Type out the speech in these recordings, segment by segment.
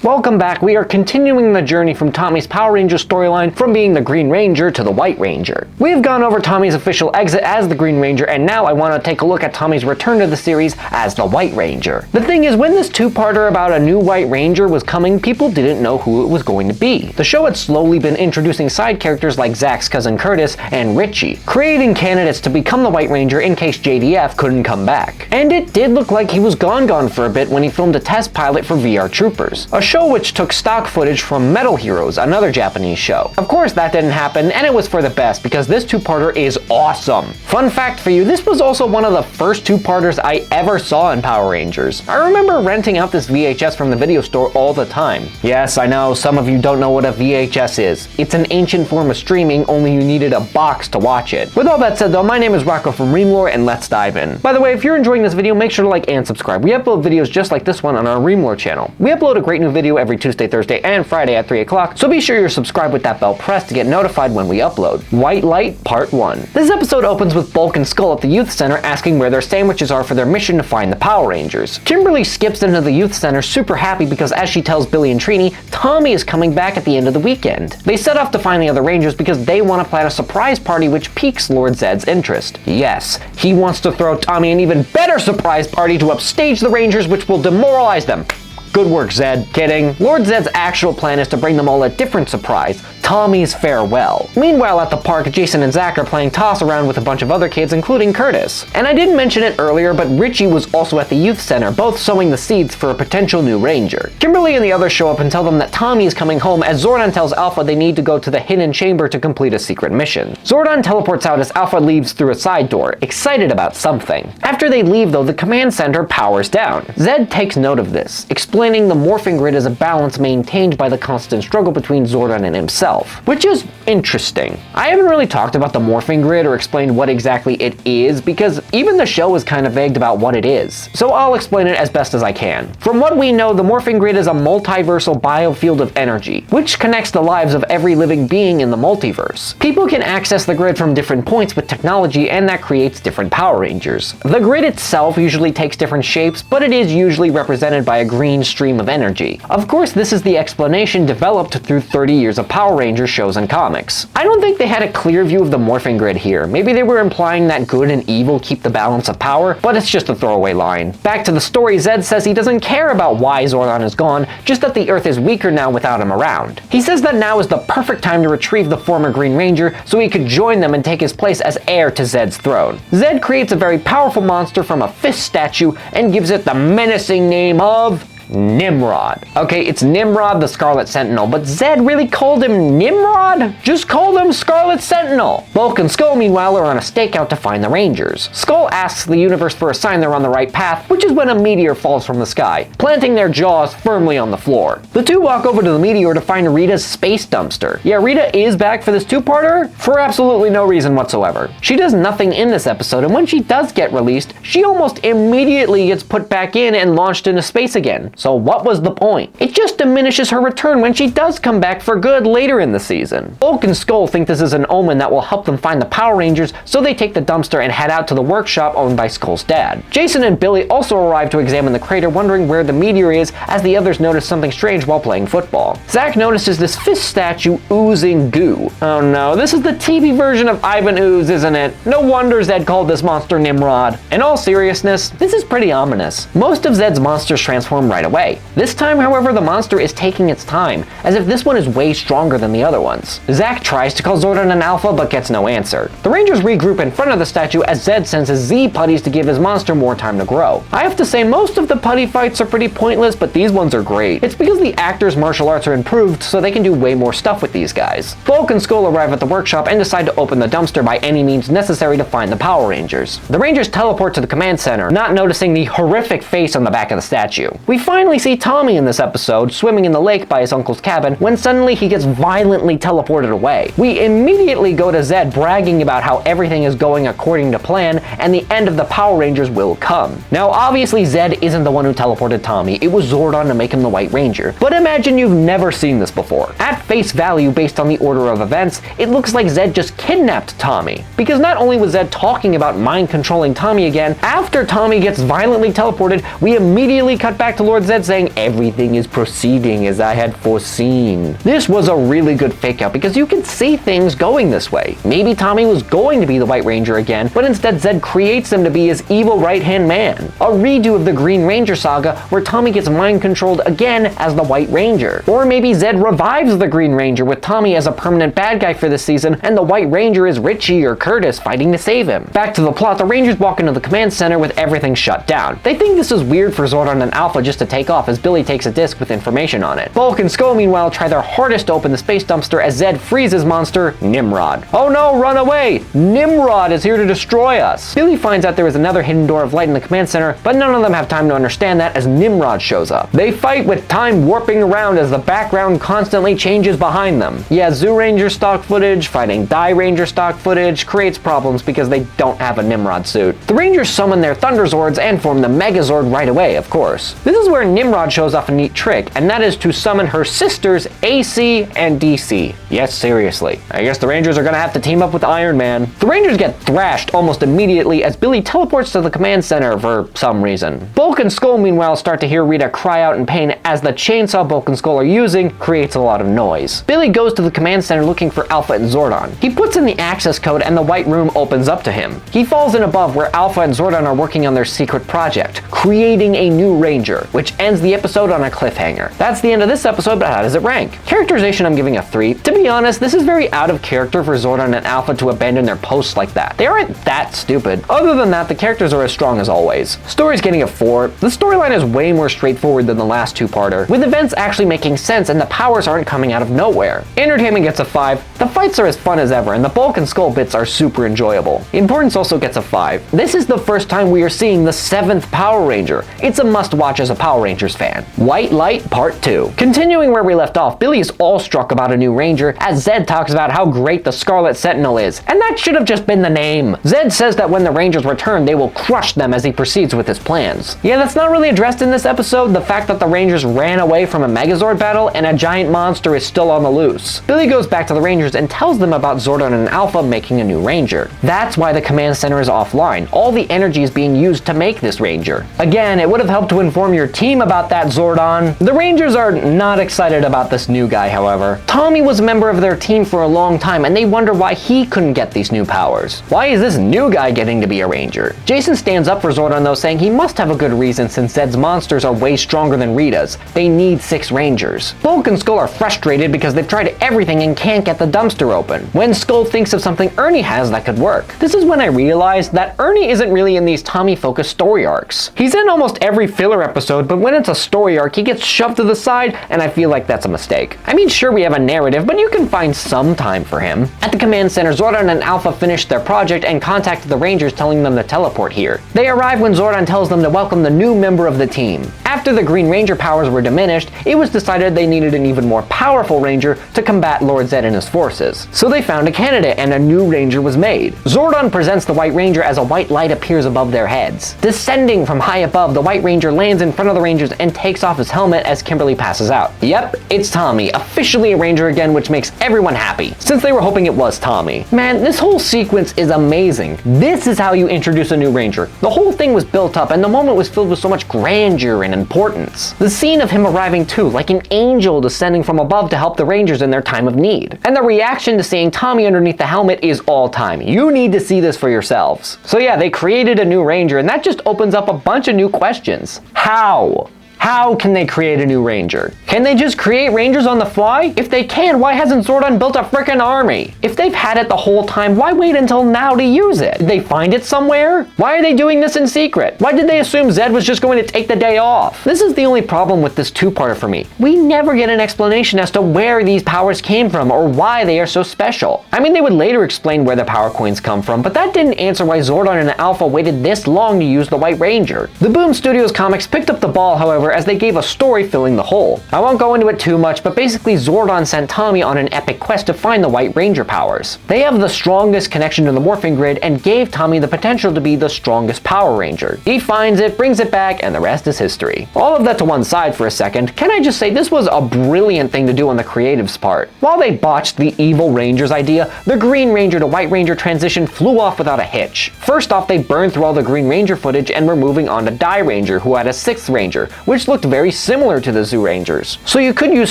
Welcome back. We are continuing the journey from Tommy's Power Ranger storyline from being the Green Ranger to the White Ranger. We have gone over Tommy's official exit as the Green Ranger, and now I want to take a look at Tommy's return to the series as the White Ranger. The thing is, when this two-parter about a new White Ranger was coming, people didn't know who it was going to be. The show had slowly been introducing side characters like Zach's cousin Curtis and Richie, creating candidates to become the White Ranger in case JDF couldn't come back. And it did look like he was gone for a bit when he filmed a test pilot for VR Troopers, a show which took stock footage from Metal Heroes, another Japanese show. Of course that didn't happen, and it was for the best because this two-parter is awesome. Fun fact for you, this was also one of the first two-parters I ever saw in Power Rangers. I remember renting out this VHS from the video store all the time. Yes, I know, some of you don't know what a VHS is. It's an ancient form of streaming, only you needed a box to watch it. With all that said though, my name is Rocko from Reamlore, and let's dive in. By the way, if you're enjoying this video, make sure to like and subscribe. We upload videos just like this one on our Reamlore channel. We upload a great new video every Tuesday, Thursday, and Friday at 3 o'clock, so be sure you're subscribed with that bell pressed to get notified when we upload. White Light Part 1. This episode opens with Bulk and Skull at the youth center asking where their sandwiches are for their mission to find the Power Rangers. Kimberly skips into the youth center super happy because as she tells Billy and Trini, Tommy is coming back at the end of the weekend. They set off to find the other Rangers because they want to plan a surprise party which piques Lord Zedd's interest. Yes, he wants to throw Tommy an even better surprise party to upstage the Rangers, which will demoralize them. Good work, Zedd. Kidding. Lord Zedd's actual plan is to bring them all a different surprise, Tommy's farewell. Meanwhile, at the park, Jason and Zach are playing toss around with a bunch of other kids, including Curtis. And I didn't mention it earlier, but Richie was also at the youth center, both sowing the seeds for a potential new Ranger. Kimberly and the others show up and tell them that Tommy is coming home as Zordon tells Alpha they need to go to the hidden chamber to complete a secret mission. Zordon teleports out as Alpha leaves through a side door, excited about something. After they leave though, the command center powers down. Zedd takes note of this, explaining the morphing grid is a balance maintained by the constant struggle between Zordon and himself, which is interesting. I haven't really talked about the morphing grid or explained what exactly it is because even the show is kind of vague about what it is, so I'll explain it as best as I can. From what we know, the morphing grid is a multiversal biofield of energy, which connects the lives of every living being in the multiverse. People can access the grid from different points with technology, and that creates different Power Rangers. The grid itself usually takes different shapes, but it is usually represented by a green stream of energy. Of course, this is the explanation developed through 30 years of Power Rangers shows and comics. I don't think they had a clear view of the morphing grid here. Maybe they were implying that good and evil keep the balance of power, but it's just a throwaway line. Back to the story, Zedd says he doesn't care about why Zordon is gone, just that the Earth is weaker now without him around. He says that now is the perfect time to retrieve the former Green Ranger so he could join them and take his place as heir to Zedd's throne. Zedd creates a very powerful monster from a fist statue and gives it the menacing name of Nimrod. Okay, it's Nimrod the Scarlet Sentinel, but Zedd really called him Nimrod? Just called him Scarlet Sentinel. Bulk and Skull, meanwhile, are on a stakeout to find the Rangers. Skull asks the universe for a sign they're on the right path, which is when a meteor falls from the sky, planting their jaws firmly on the floor. The two walk over to the meteor to find Rita's space dumpster. Yeah, Rita is back for this two-parter for absolutely no reason whatsoever. She does nothing in this episode, and when she does get released, she almost immediately gets put back in and launched into space again. So what was the point? It just diminishes her return when she does come back for good later in the season. Bulk and Skull think this is an omen that will help them find the Power Rangers, so they take the dumpster and head out to the workshop owned by Skull's dad. Jason and Billy also arrive to examine the crater, wondering where the meteor is, as the others notice something strange while playing football. Zach notices this fist statue oozing goo. Oh no, this is the TV version of Ivan Ooze, isn't it? No wonder Zedd called this monster Nimrod. In all seriousness, this is pretty ominous. Most of Zedd's monsters transform right away. This time, however, the monster is taking its time, as if this one is way stronger than the other ones. Zach tries to call Zordon an alpha, but gets no answer. The Rangers regroup in front of the statue as Zedd sends his Z putties to give his monster more time to grow. I have to say, most of the putty fights are pretty pointless, but these ones are great. It's because the actors' martial arts are improved, so they can do way more stuff with these guys. Bulk and Skull arrive at the workshop and decide to open the dumpster by any means necessary to find the Power Rangers. The Rangers teleport to the command center, not noticing the horrific face on the back of the statue. We finally see Tommy in this episode, swimming in the lake by his uncle's cabin, when suddenly he gets violently teleported away. We immediately go to Zedd bragging about how everything is going according to plan, and the end of the Power Rangers will come. Now obviously Zedd isn't the one who teleported Tommy, it was Zordon to make him the White Ranger. But imagine you've never seen this before. At face value, based on the order of events, it looks like Zedd just kidnapped Tommy. Because not only was Zedd talking about mind controlling Tommy again, after Tommy gets violently teleported, we immediately cut back to Lord with Zed saying, "Everything is proceeding as I had foreseen." This was a really good fake out because you could see things going this way. Maybe Tommy was going to be the White Ranger again, but instead Zed creates him to be his evil right-hand man. A redo of the Green Ranger saga where Tommy gets mind controlled again as the White Ranger. Or maybe Zed revives the Green Ranger with Tommy as a permanent bad guy for this season, and the White Ranger is Richie or Curtis fighting to save him. Back to the plot, the Rangers walk into the command center with everything shut down. They think this is weird for Zordon and Alpha just to take off as Billy takes a disc with information on it. Bulk and Skull meanwhile try their hardest to open the space dumpster as Zed frees his monster, Nimrod. "Oh no, run away! Nimrod is here to destroy us!" Billy finds out there is another hidden door of light in the command center, but none of them have time to understand that as Nimrod shows up. They fight with time warping around as the background constantly changes behind them. Yeah, Zoo Ranger stock footage fighting Die Ranger stock footage creates problems because they don't have a Nimrod suit. The Rangers summon their Thunderzords and form the Megazord right away, of course. This is where Nimrod shows off a neat trick, and that is to summon her sisters AC and DC. Yes, seriously. I guess the Rangers are gonna have to team up with Iron Man. The Rangers get thrashed almost immediately as Billy teleports to the command center for some reason. Bulk and Skull meanwhile start to hear Rita cry out in pain as the chainsaw Bulk and Skull are using creates a lot of noise. Billy goes to the command center looking for Alpha and Zordon. He puts in the access code and the white room opens up to him. He falls in above where Alpha and Zordon are working on their secret project, creating a new Ranger, which ends the episode on a cliffhanger. That's the end of this episode, but how does it rank? Characterization, I'm giving a 3. To be honest, this is very out of character for Zordon and Alpha to abandon their posts like that. They aren't that stupid. Other than that, the characters are as strong as always. Story's getting a 4. The storyline is way more straightforward than the last two-parter, with events actually making sense and the powers aren't coming out of nowhere. Entertainment gets a 5. The fights are as fun as ever, and the Bulk and Skull bits are super enjoyable. Importance also gets a 5. This is the first time we are seeing the 7th Power Ranger. It's a must-watch as a Power Rangers fan. White Light Part 2. Continuing where we left off, Billy is awestruck about a new Ranger as Zed talks about how great the Scarlet Sentinel is, and that should have just been the name. Zed says that when the Rangers return, they will crush them as he proceeds with his plans. Yeah, that's not really addressed in this episode, the fact that the Rangers ran away from a Megazord battle and a giant monster is still on the loose. Billy goes back to the Rangers and tells them about Zordon and Alpha making a new Ranger. That's why the command center is offline. All the energy is being used to make this Ranger. Again, it would have helped to inform your team about that, Zordon. The Rangers are not excited about this new guy, however. Tommy was a member of their team for a long time and they wonder why he couldn't get these new powers. Why is this new guy getting to be a Ranger? Jason stands up for Zordon though, saying he must have a good reason since Zed's monsters are way stronger than Rita's. They need 6 Rangers. Bulk and Skull are frustrated because they've tried everything and can't get the dumpster open. When Skull thinks of something Ernie has that could work. This is when I realized that Ernie isn't really in these Tommy-focused story arcs. He's in almost every filler episode, but when it's a story arc, he gets shoved to the side, and I feel like that's a mistake. I mean, sure, we have a narrative, but you can find some time for him. At the command center, Zordon and Alpha finished their project and contacted the Rangers telling them to teleport here. They arrive when Zordon tells them to welcome the new member of the team. After the Green Ranger powers were diminished, it was decided they needed an even more powerful Ranger to combat Lord Zed and his forces. So they found a candidate and a new Ranger was made. Zordon presents the White Ranger as a white light appears above their heads. Descending from high above, the White Ranger lands in front of the Rangers and takes off his helmet as Kimberly passes out. Yep, it's Tommy, officially a Ranger again, which makes everyone happy, since they were hoping it was Tommy. Man, this whole sequence is amazing. This is how you introduce a new Ranger. The whole thing was built up and the moment was filled with so much grandeur and importance. The scene of him arriving too, like an angel descending from above to help the Rangers in their time of need. And the reaction to seeing Tommy underneath the helmet is all time. You need to see this for yourselves. So yeah, they created a new Ranger and that just opens up a bunch of new questions. How? How can they create a new Ranger? Can they just create Rangers on the fly? If they can, why hasn't Zordon built a frickin' army? If they've had it the whole time, why wait until now to use it? Did they find it somewhere? Why are they doing this in secret? Why did they assume Zed was just going to take the day off? This is the only problem with this two-parter for me. We never get an explanation as to where these powers came from or why they are so special. I mean, they would later explain where the power coins come from, but that didn't answer why Zordon and Alpha waited this long to use the White Ranger. The Boom Studios comics picked up the ball, however, as they gave a story filling the hole. I won't go into it too much, but basically Zordon sent Tommy on an epic quest to find the White Ranger powers. They have the strongest connection to the Morphin grid and gave Tommy the potential to be the strongest Power Ranger. He finds it, brings it back, and the rest is history. All of that to one side for a second, can I just say this was a brilliant thing to do on the creatives' part. While they botched the evil Rangers idea, the Green Ranger to White Ranger transition flew off without a hitch. First off, they burned through all the Green Ranger footage and were moving on to Die Ranger, who had a 6th Ranger, which which looked very similar to the Zoo Rangers. So you could use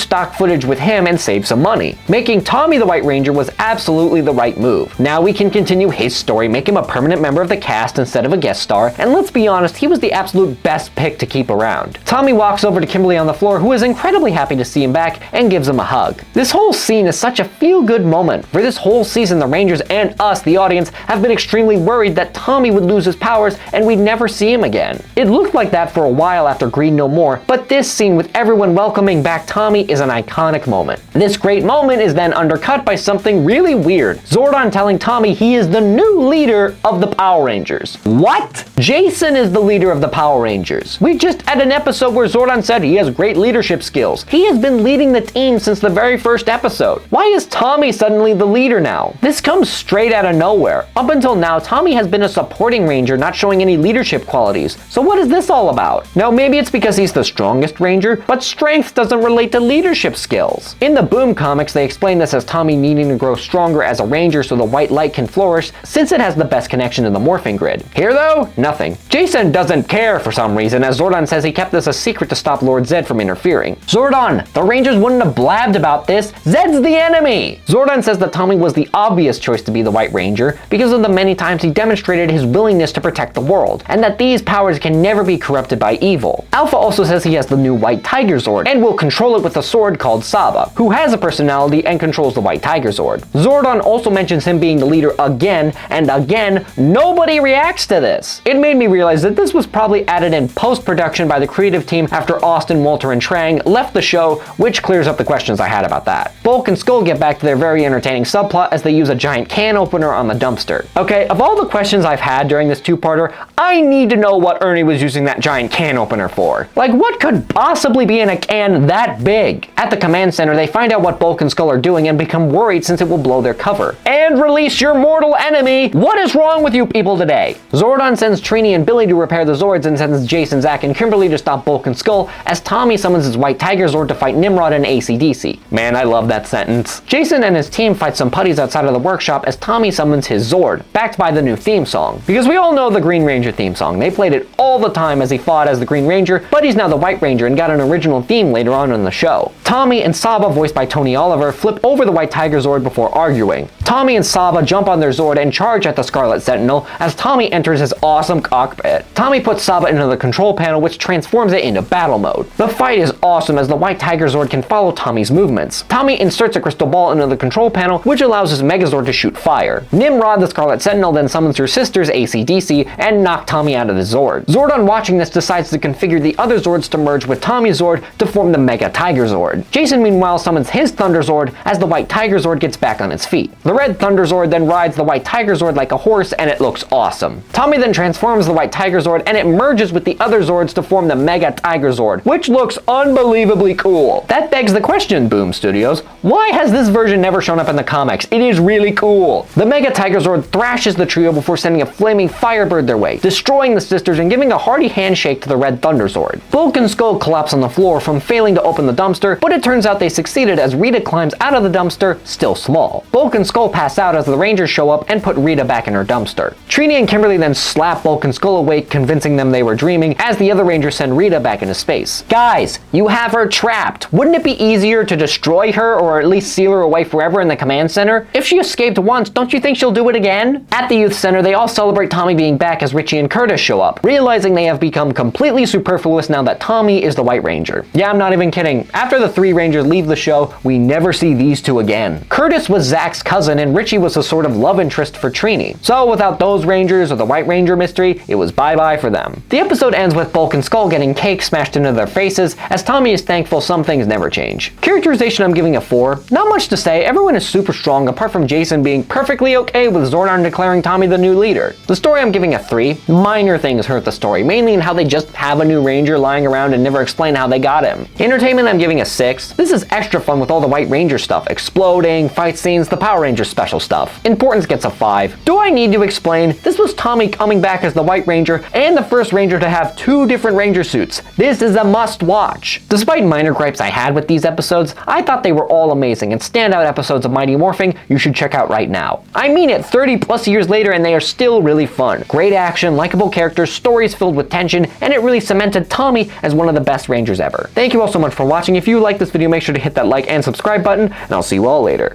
stock footage with him and save some money. Making Tommy the White Ranger was absolutely the right move. Now we can continue his story, make him a permanent member of the cast instead of a guest star, and let's be honest, he was the absolute best pick to keep around. Tommy walks over to Kimberly on the floor, who is incredibly happy to see him back, and gives him a hug. This whole scene is such a feel-good moment. For this whole season, the Rangers and us, the audience, have been extremely worried that Tommy would lose his powers and we'd never see him again. It looked like that for a while after Green No More, but this scene with everyone welcoming back Tommy is an iconic moment. This great moment is then undercut by something really weird. Zordon telling Tommy he is the new leader of the Power Rangers. What? Jason is the leader of the Power Rangers. We just had an episode where Zordon said he has great leadership skills. He has been leading the team since the very first episode. Why is Tommy suddenly the leader now? This comes straight out of nowhere. Up until now, Tommy has been a supporting ranger, not showing any leadership qualities. So what is this all about? Now maybe it's because he's the strongest ranger, but strength doesn't relate to leadership skills. In the Boom comics, they explain this as Tommy needing to grow stronger as a ranger so the white light can flourish, since it has the best connection to the Morphin grid. Here though, nothing. Jason doesn't care for some reason, as Zordon says he kept this a secret to stop Lord Zed from interfering. Zordon, the Rangers wouldn't have blabbed about this. Zed's the enemy! Zordon says that Tommy was the obvious choice to be the White Ranger because of the many times he demonstrated his willingness to protect the world, and that these powers can never be corrupted by evil. Alpha also says he has the new White Tiger Zord and will control it with a sword called Saba, who has a personality and controls the White Tiger Zord. Zordon also mentions him being the leader again, and again, nobody reacts to this. It made me realize that this was probably added in post-production by the creative team after Austin, Walter, and Trang left the show, which clears up the questions I had about that. Bulk and Skull get back to their very entertaining subplot as they use a giant can opener on the dumpster. Okay, of all the questions I've had during this two-parter, I need to know what Ernie was using that giant can opener for. Like, what could possibly be in a can that big? At the command center, they find out what Bulk and Skull are doing and become worried since it will blow their cover. And release your mortal enemy! What is wrong with you people today? Zordon sends Trini and Billy to repair the Zords and sends Jason, Zack, and Kimberly to stop Bulk and Skull as Tommy summons his White Tiger Zord to fight Nimrod and AC/DC. Man, I love that sentence. Jason and his team fight some putties outside of the workshop as Tommy summons his Zord, backed by the new theme song. Because we all know the Green Ranger theme song. They played it all the time as he fought as the Green Ranger, but he's now the White Ranger and got an original theme later on in the show. Tommy and Saba, voiced by Tony Oliver, flip over the White Tiger Zord before arguing. Tommy and Saba jump on their Zord and charge at the Scarlet Sentinel as Tommy enters his awesome cockpit. Tommy puts Saba into the control panel, which transforms it into battle mode. The fight is awesome as the White Tiger Zord can follow Tommy's movements. Tommy inserts a crystal ball into the control panel, which allows his Megazord to shoot fire. Nimrod, the Scarlet Sentinel, then summons her sisters AC/DC and knock Tommy out of the Zord. Zordon, watching this, decides to configure the other Zords to merge with Tommy's Zord to form the Mega Tiger Zord. Jason, meanwhile, summons his Thunder Zord as the White Tiger Zord gets back on its feet. The Red Thunder Zord then rides the White Tiger Zord like a horse, and it looks awesome. Tommy then transforms the White Tiger Zord and it merges with the other Zords to form the Mega Tiger Zord, which looks unbelievably cool. That begs the question, Boom Studios, why has this version never shown up in the comics? It is really cool. The Mega Tiger Zord thrashes the trio before sending a flaming Firebird their way, destroying the sisters and giving a hearty handshake to the Red Thunder Zord. Bulk and Skull collapse on the floor from failing to open the dumpster, but it turns out they succeeded as Rita climbs out of the dumpster, still small. Bulk and Skull pass out as the Rangers show up and put Rita back in her dumpster. Trini and Kimberly then slap Bulk and Skull awake, convincing them they were dreaming, as the other Rangers send Rita back into space. Guys, you have her trapped. Wouldn't it be easier to destroy her or at least seal her away forever in the command center? If she escaped once, don't you think she'll do it again? At the youth center, they all celebrate Tommy being back as Richie and Curtis show up, realizing they have become completely superfluous now that Tommy is the White Ranger. Yeah, I'm not even kidding. After the three Rangers leave the show, we never see these two again. Curtis was Zack's cousin and Richie was a sort of love interest for Trini. So without those Rangers or the White Ranger mystery, it was bye-bye for them. The episode ends with Bulk and Skull getting cake smashed into their faces, as Tommy is thankful some things never change. Characterization, I'm giving a 4. Not much to say, everyone is super strong apart from Jason being perfectly okay with Zordon declaring Tommy the new leader. The story, I'm giving a 3. Minor things hurt the story, mainly in how they just have a new Ranger lying around and never explain how they got him. Entertainment, I'm giving a 6. This is extra fun with all the White Ranger stuff, exploding, fight scenes, the Power Ranger special stuff. Importance gets a 5. Do I need to explain? This was Tommy coming back as the White Ranger and the first Ranger to have 2 different Ranger suits. This is a must watch. Despite minor gripes I had with these episodes, I thought they were all amazing and standout episodes of Mighty Morphin you should check out right now. I mean it, 30 plus years later and they are still really fun. Great action, likable characters, stories filled with tension, and it really cemented Tommy Tommy as one of the best Rangers ever. Thank you all so much for watching. If you like this video, make sure to hit that like and subscribe button, and I'll see you all later.